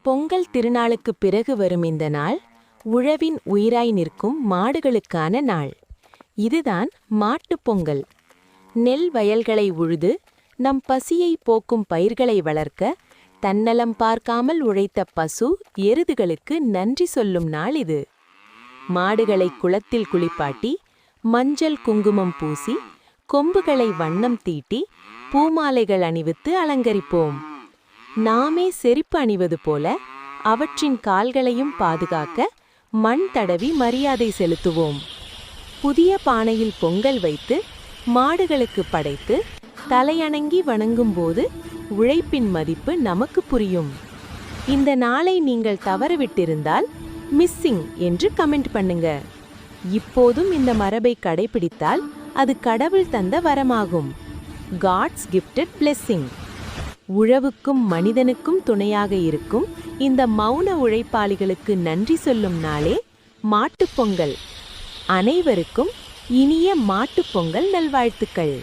பொங்கல் திருநாளுக்குப் பிறகு வரும் இந்த நாள் உழவின் உயிராய் நிற்கும் மாடுகளுக்கான நாள். இதுதான் மாட்டுப் பொங்கல். நெல் வயல்களை உழுது நம் பசியை போக்கும் பயிர்களை வளர்க்க தன்னலம் பார்க்காமல் உழைத்த பசு எருதுகளுக்கு நன்றி சொல்லும் நாள் இது. மாடுகளை குளத்தில் குளிப்பாட்டி மஞ்சள் குங்குமம் பூசி கொம்புகளை வண்ணம் தீட்டி பூமாலைகள் அணிவித்து அலங்கரிப்போம். நாமே செருப்பு அணிவது போல அவற்றின் கால்களையும் பாதுகாக்க மண் தடவி மரியாதை செலுத்துவோம். புதிய பானையில் பொங்கல் வைத்து மாடுகளுக்கு படைத்து தலையணங்கி வணங்கும்போது உழைப்பின் மதிப்பு நமக்கு புரியும். இந்த நாளை நீங்கள் தவறவிட்டிருந்தால் மிஸ்ஸிங் என்று கமெண்ட் பண்ணுங்க. இப்போதும் இந்த மரபை கடைபிடித்தால் அது கடவுள் தந்த வரமாகும். God's gifted blessing. உழவுக்கும் மனிதனுக்கும் துணையாக இருக்கும் இந்த மௌன உழைப்பாளிகளுக்கு நன்றி சொல்லும் நாளே மாட்டுப் பொங்கல். அனைவருக்கும் இனிய மாட்டுப் பொங்கல் நல்வாழ்த்துக்கள்.